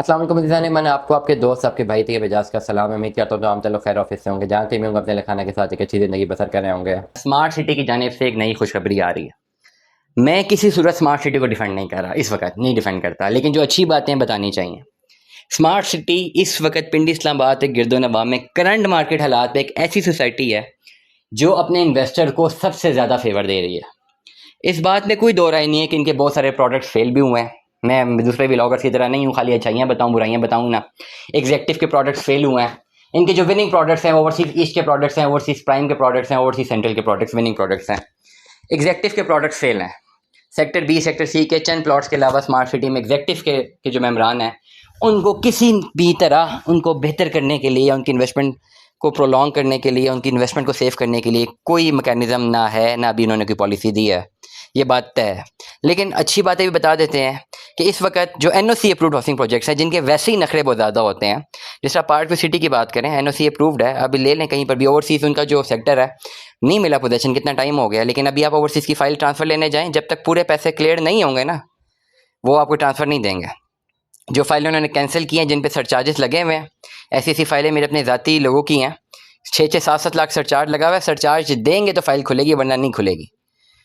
अस्सलाम वालेकुम अज़ीज़ान, मैंने आपको आपके दोस्त आपके भाई थे मिजाज का सलाम। उम्मीद करता हूँ तो हम चलो खैर ऑफिस से होंगे, जानते भी होंगे अपने खाना के साथ एक अच्छी ज़िंदगी बसर कर रहे होंगे। स्मार्ट सिटी की जानिब से एक नई खुशखबरी आ रही है। मैं किसी सूरत स्मार्ट सिटी को डिफेंड नहीं कर रहा, इस वक्त नहीं डिफेंड करता, लेकिन जो अच्छी बातें बतानी चाहिए। स्मार्ट सिटी इस वक्त पिंडी इस्लामाबाद के गिरदोनवा में करंट मार्केट हालात पे एक ऐसी सोसाइटी है जो अपने इन्वेस्टर को सबसे ज़्यादा फेवर दे रही है। इस बात में कोई दो राय नहीं है कि इनके बहुत सारे प्रोडक्ट्स फेल भी हुए हैं। मैं दूसरे व्लॉगर्स की तरह नहीं हूँ खाली अच्छाइयाँ बताऊँ बुराइयाँ बताऊँ ना। एग्जेक्टिव के प्रोडक्ट्स फेल हुए हैं। इनके जो विनिंग प्रोडक्ट्स हैं ओवरसीज ईस्ट के प्रोडक्ट्स हैं, ओवरसीज प्राइम के प्रोडक्ट्स हैं, ओवरसीज सेंट्रल के प्रोडक्ट्स विनिंग प्रोडक्ट्स हैं। एग्जेक्टिव के प्रोडक्ट्स फेल हैं। सेक्टर बी सेक्टर सी के चंद प्लॉट्स के अलावा स्मार्ट सिटी में एग्जेक्टिव के जो मेम्बरान हैं उनको किसी भी तरह उनको बेहतर करने के लिए, उनकी इन्वेस्टमेंट को प्रोलॉन्ग करने के लिए, उनकी इन्वेस्टमेंट को सेव करने के लिए कोई मैकेनिज्म ना है, ना भी उन्होंने कोई पॉलिसी दी है। ये बात तय है। लेकिन अच्छी बातें भी बता देते हैं कि इस वक्त जो एनओसी अप्रूव्ड हाउसिंग प्रोजेक्ट्स हैं जिनके वैसे ही नखरे बहुत ज़्यादा होते हैं, जिस तरह पार्ट सिटी की बात करें एनओसी अप्रूव्ड है, अभी ले लें कहीं पर भी ओवरसीज़ उनका जो सेक्टर है नहीं मिला पोजेशन, कितना टाइम हो गया, लेकिन अभी आप ओवरसीज़ की फ़ाइल ट्रांसफ़र लेने जाएँ, जब तक पूरे पैसे क्लियर नहीं होंगे ना वो आपको ट्रांसफ़र नहीं देंगे। जो फाइलें उन्होंने कैंसिल की हैं जिन पे सरचार्जेस लगे हुए हैं, ऐसी ऐसी फाइलें मेरे अपने ज़ाती लोगों की हैं, 6-7 लाख सरचार्ज लगा हुआ है। सरचार्ज देंगे तो फाइल खुलेगी वरना नहीं खुलेगी।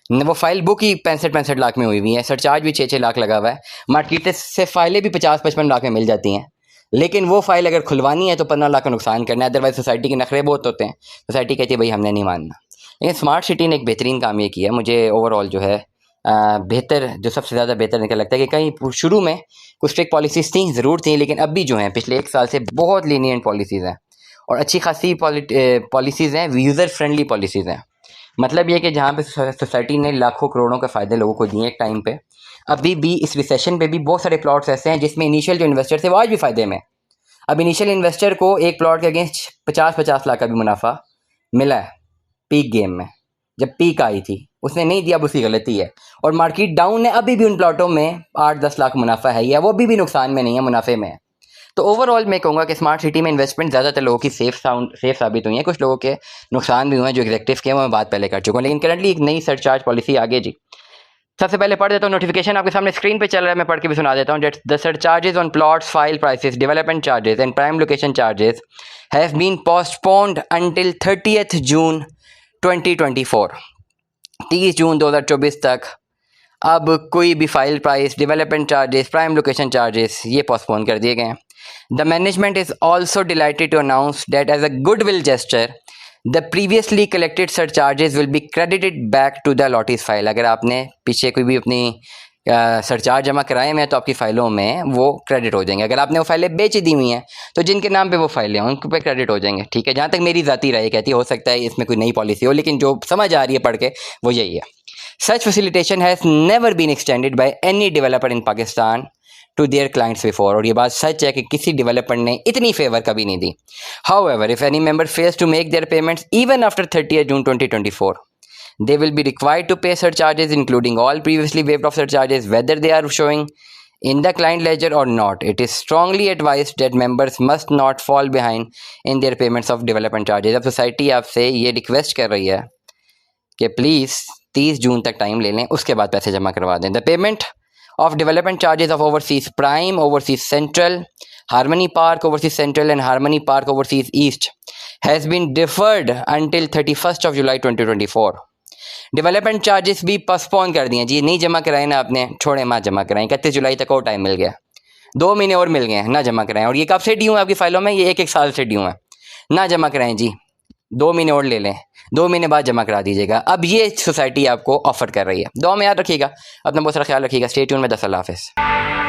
वो फाइल बुक ही 65-65 लाख में हुई हुई है, सरचार्ज भी 6-6 लाख लगा हुआ है। मार्केट से फाइलें भी 50-55 लाख में मिल जाती हैं, लेकिन वो फाइल अगर खुलवानी है तो 15 लाख का नुकसान करना है। अदरवाइज सोसाइटी के नखरे बहुत होते हैं, सोसाइटी कहती है भाई हमने नहीं मानना। लेकिन स्मार्ट सिटी ने एक बेहतरीन काम ये किया, मुझे ओवरऑल जो है बेहतर, जो सबसे ज़्यादा बेहतर निकल लगता है कि कहीं शुरू में कुछ स्ट्रिक्ट पॉलिसीज़ थी, ज़रूर थी, लेकिन अब भी जो हैं पिछले 1 साल से बहुत लीनियंट पॉलिसीज़ हैं और अच्छी खासी पॉलिसीज़ हैं, यूज़र फ्रेंडली पॉलिसीज़ हैं। मतलब ये कि जहाँ पे सोसाइटी ने लाखों करोड़ों के फ़ायदे लोगों को दिए एक टाइम पे, अभी भी इस रिसेशन पे भी बहुत सारे प्लॉट्स ऐसे हैं जिसमें इनिशियल जो इन्वेस्टर थे वो आज भी फ़ायदे में। अब इनिशियल इन्वेस्टर को एक प्लॉट के अगेंस्ट 50-50 लाख का भी मुनाफा मिला है पीक गेम में, जब पीक आई थी उसने नहीं दिया, अब उसकी गलती है। और मार्केट डाउन है, अभी भी उन प्लॉटों में 8-10 लाख मुनाफा है या वो अभी भी नुकसान में नहीं है, मुनाफे में है। तो ओवरऑल मैं कहूँगा कि स्मार्ट सिटी में इन्वेस्टमेंट ज़्यादातर लोगों की सेफ साबित हुई है। कुछ लोगों के नुकसान भी हुए हैं जो एग्जेक्टिव के, वो मैं बात पहले कर चुका हूँ। लेकिन करंटली एक नई सरचार्ज पॉलिसी आगे जी। सबसे पहले पढ़ देता हूँ, नोटिफिकेशन आपके सामने स्क्रीन पे चल रहा है, मैं पढ़ के भी सुना देता हूँ। The surcharges on plots, file prices, development charges and prime location charges have been postponed until 30 जून 2024। 30 जून 2024 तक अब कोई भी file price, development charges, prime location charges ये पोस्टपोन कर दिए गए हैं। The management is also delighted to announce that as a goodwill gesture the previously collected surcharges will be credited back to the allottees file. अगर आपने पीछे कोई भी अपनी सरचार्ज जमा कराए हैं तो आपकी फ़ाइलों में वो क्रेडिट हो जाएंगे। अगर आपने वो फाइलें बेच दी हुई हैं तो जिनके नाम पे वो फाइलें हैं उनके पे क्रेडिट हो जाएंगे। ठीक है, जहाँ तक मेरी ज़ाती राय कहती है, हो सकता है इसमें कोई नई पॉलिसी हो, लेकिन जो समझ आ रही है पढ़ के वो यही है। Such facilitation has never been extended by any developer in Pakistan to their clients before. और ये बात सच है कि किसी डेवलपर ने इतनी फेवर कभी नहीं दी। However if any member fails to make their payments even after 30 June 2024, they will be required to pay surcharges including all previously waived off surcharges whether they are showing in the client ledger or not. It is strongly advised that members must not fall behind in their payments of development charges. अब society आपसे ये request कर रही है कि please 30 जून तक time ले लें, उसके बाद पैसे जमा करवा दें। The payment of development charges of overseas prime, overseas central, harmony park overseas central and harmony park overseas east has been deferred until 31 July 2024। Development charges भी पोस्टपोन कर दिए जी, नहीं जमा कराए ना आपने, छोड़े मत जमा कराएं। 31 जुलाई तक और टाइम मिल गया, 2 महीने और मिल गए ना जमा कराएं। और ये कब से ड्यू है आपकी फाइलों में? ये 1-1 साल से ड्यू है, ना जमा कराएं जी, 2 महीने और ले लें, 2 महीने बाद जमा करा दीजिएगा। अब ये सोसाइटी आपको ऑफर कर रही है। दुआ में याद रखिएगा, अपना बहुत सारा ख्याल रखिएगा। स्टे ट्यून में। 10 अल्लाह हाफ़िज़।